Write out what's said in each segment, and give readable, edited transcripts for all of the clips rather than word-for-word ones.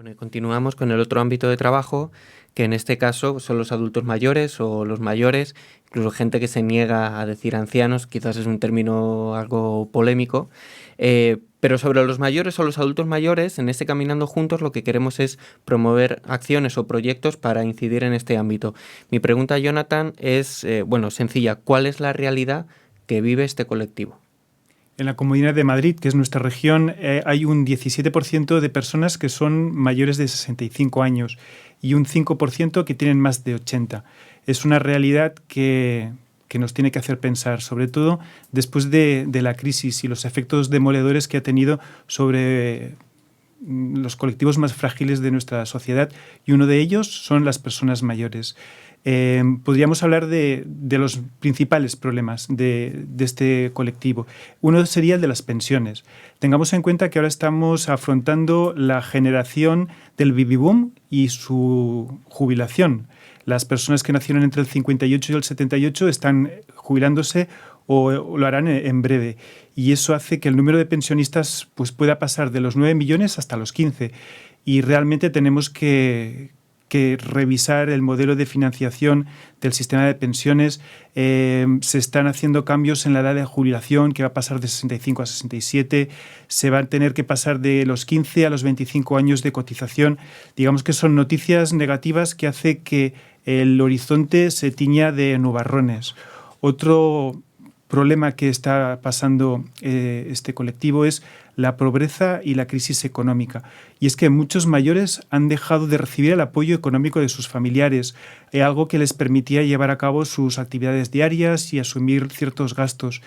Bueno, y continuamos con el otro ámbito de trabajo, que en este caso son los adultos mayores o los mayores, incluso gente que se niega a decir ancianos, quizás es un término algo polémico, pero sobre los mayores o los adultos mayores, en este Caminando Juntos lo que queremos es promover acciones o proyectos para incidir en este ámbito. Mi pregunta, Jonathan, es, bueno, sencilla, ¿cuál es la realidad que vive este colectivo? En la Comunidad de Madrid, que es nuestra región, hay un 17% de personas que son mayores de 65 años y un 5% que tienen más de 80. Es una realidad que nos tiene que hacer pensar, sobre todo después de la crisis y los efectos demoledores que ha tenido sobre los colectivos más frágiles de nuestra sociedad, y uno de ellos son las personas mayores. Podríamos hablar de los principales problemas de este colectivo. Uno sería el de las pensiones. Tengamos en cuenta que ahora estamos afrontando la generación del baby boom y su jubilación. Las personas que nacieron entre el 58 y el 78 están jubilándose o lo harán en breve. Y eso hace que el número de pensionistas pues, pueda pasar de los 9 millones hasta los 15. Y realmente tenemos que revisar el modelo de financiación del sistema de pensiones. Se están haciendo cambios en la edad de jubilación, que va a pasar de 65 a 67. Se va a tener que pasar de los 15 a los 25 años de cotización. Digamos que son noticias negativas que hace que el horizonte se tiña de nubarrones. Otro problema que está pasando este colectivo es la pobreza y la crisis económica. Y es que muchos mayores han dejado de recibir el apoyo económico de sus familiares, algo que les permitía llevar a cabo sus actividades diarias y asumir ciertos gastos.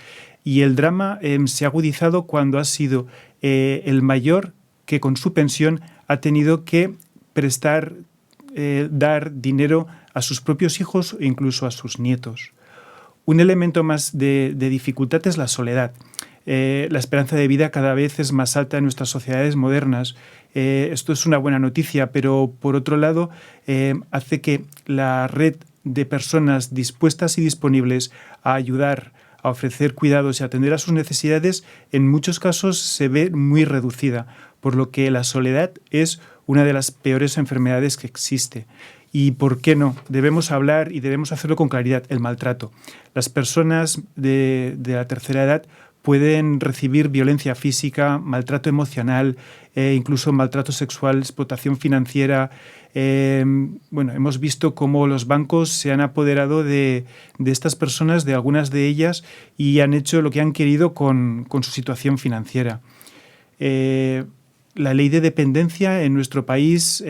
Y el drama se ha agudizado cuando ha sido el mayor que con su pensión ha tenido que dar dinero a sus propios hijos e incluso a sus nietos. Un elemento más de dificultad es la soledad. La esperanza de vida cada vez es más alta en nuestras sociedades modernas. Esto es una buena noticia, pero por otro lado hace que la red de personas dispuestas y disponibles a ayudar, a ofrecer cuidados y a atender a sus necesidades, en muchos casos se ve muy reducida, por lo que la soledad es una de las peores enfermedades que existe. ¿Y por qué no? Debemos hablar y debemos hacerlo con claridad, el maltrato. Las personas de la tercera edad pueden recibir violencia física, maltrato emocional, incluso maltrato sexual, explotación financiera. Hemos visto cómo los bancos se han apoderado de estas personas, de algunas de ellas, y han hecho lo que han querido con su situación financiera. La ley de dependencia en nuestro país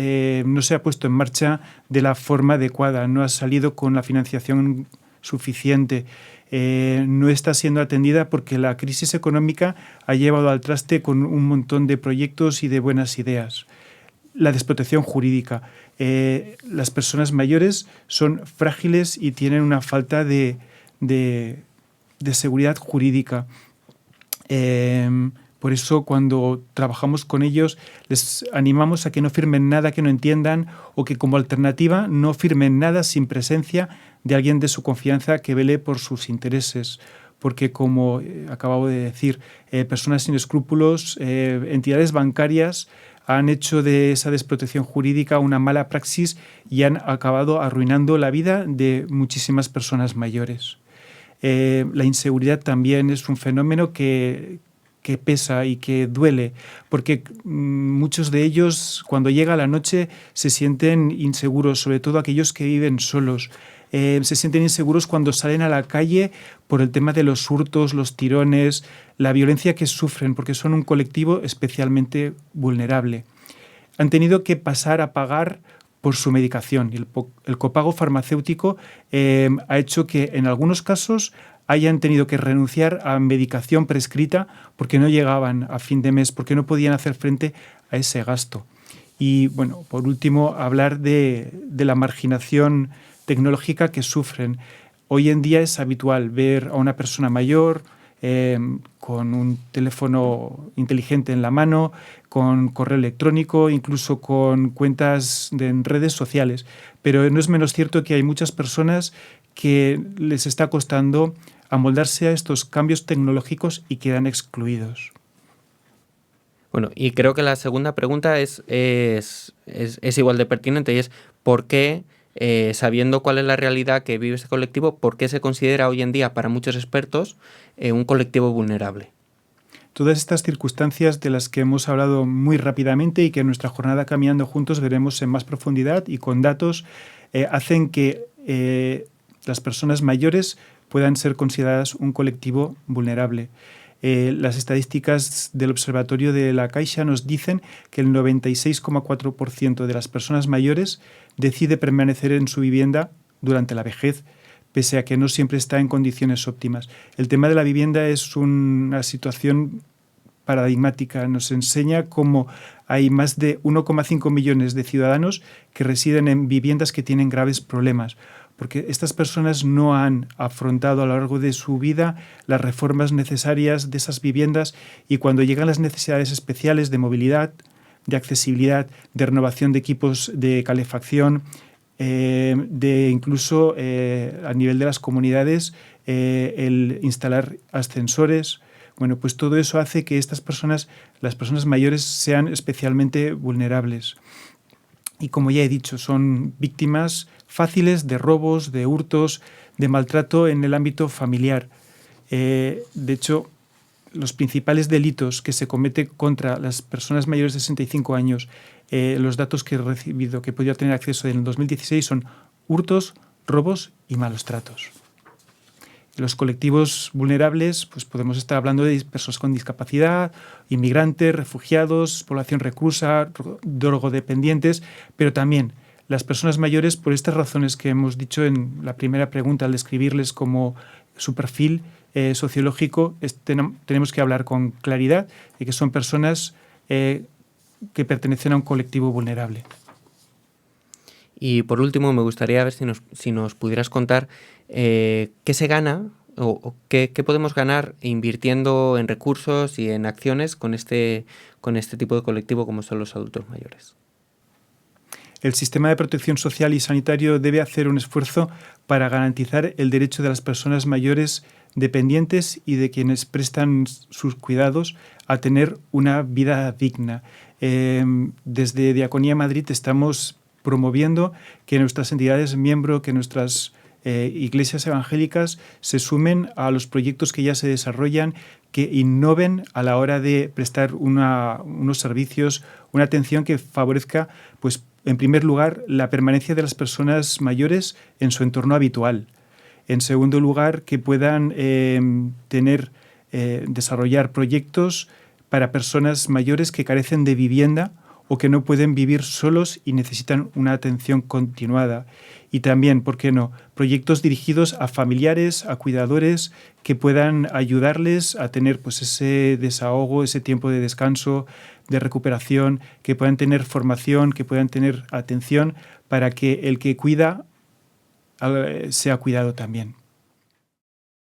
no se ha puesto en marcha de la forma adecuada, no ha salido con la financiación suficiente, no está siendo atendida porque la crisis económica ha llevado al traste con un montón de proyectos y de buenas ideas. La desprotección jurídica. Las personas mayores son frágiles y tienen una falta de seguridad jurídica. Por eso, cuando trabajamos con ellos, les animamos a que no firmen nada que no entiendan o que, como alternativa, no firmen nada sin presencia de alguien de su confianza que vele por sus intereses. Porque, como acabo de decir, personas sin escrúpulos, entidades bancarias han hecho de esa desprotección jurídica una mala praxis y han acabado arruinando la vida de muchísimas personas mayores. La inseguridad también es un fenómeno que pesa y que duele, porque muchos de ellos, cuando llega la noche, se sienten inseguros, sobre todo aquellos que viven solos. Se sienten inseguros cuando salen a la calle por el tema de los hurtos, los tirones, la violencia que sufren, porque son un colectivo especialmente vulnerable. Han tenido que pasar a pagar por su medicación. El copago farmacéutico ha hecho que, en algunos casos, hayan tenido que renunciar a medicación prescrita porque no llegaban a fin de mes, porque no podían hacer frente a ese gasto. Y, por último, hablar de la marginación tecnológica que sufren. Hoy en día es habitual ver a una persona mayor con un teléfono inteligente en la mano, con correo electrónico, incluso con cuentas en redes sociales. Pero no es menos cierto que hay muchas personas que les está costando amoldarse a estos cambios tecnológicos y quedan excluidos. Bueno, y creo que la segunda pregunta es igual de pertinente y es ¿por qué, sabiendo cuál es la realidad que vive este colectivo, por qué se considera hoy en día para muchos expertos un colectivo vulnerable? Todas estas circunstancias de las que hemos hablado muy rápidamente y que en nuestra jornada Caminando Juntos veremos en más profundidad y con datos, hacen que las personas mayores puedan ser consideradas un colectivo vulnerable. Las estadísticas del Observatorio de la Caixa nos dicen que el 96,4% de las personas mayores decide permanecer en su vivienda durante la vejez, pese a que no siempre está en condiciones óptimas. El tema de la vivienda es una situación paradigmática. Nos enseña cómo hay más de 1,5 millones de ciudadanos que residen en viviendas que tienen graves problemas, porque estas personas no han afrontado a lo largo de su vida las reformas necesarias de esas viviendas, y cuando llegan las necesidades especiales de movilidad, de accesibilidad, de renovación de equipos de calefacción, de incluso a nivel de las comunidades, el instalar ascensores. Bueno, pues todo eso hace que estas personas, las personas mayores, sean especialmente vulnerables. Y como ya he dicho, son víctimas fáciles de robos, de hurtos, de maltrato en el ámbito familiar. De hecho, los principales delitos que se cometen contra las personas mayores de 65 años, los datos que he recibido, que he podido tener acceso en el 2016, son hurtos, robos y malos tratos. Los colectivos vulnerables, pues podemos estar hablando de personas con discapacidad, inmigrantes, refugiados, población reclusa, drogodependientes, pero también las personas mayores, por estas razones que hemos dicho en la primera pregunta al describirles como su perfil sociológico, tenemos que hablar con claridad de que son personas que pertenecen a un colectivo vulnerable. Y por último, me gustaría ver si nos pudieras contar qué se gana o qué podemos ganar invirtiendo en recursos y en acciones con este tipo de colectivo como son los adultos mayores. El sistema de protección social y sanitario debe hacer un esfuerzo para garantizar el derecho de las personas mayores dependientes y de quienes prestan sus cuidados a tener una vida digna. Desde Diaconía Madrid estamos promoviendo que nuestras entidades miembro, que nuestras iglesias evangélicas se sumen a los proyectos que ya se desarrollan, que innoven a la hora de prestar unos servicios, una atención que favorezca, pues, en primer lugar, la permanencia de las personas mayores en su entorno habitual. En segundo lugar, que puedan desarrollar proyectos para personas mayores que carecen de vivienda o que no pueden vivir solos y necesitan una atención continuada. Y también, ¿por qué no?, proyectos dirigidos a familiares, a cuidadores, que puedan ayudarles a tener, pues, ese desahogo, ese tiempo de descanso, de recuperación, que puedan tener formación, que puedan tener atención, para que el que cuida sea cuidado también.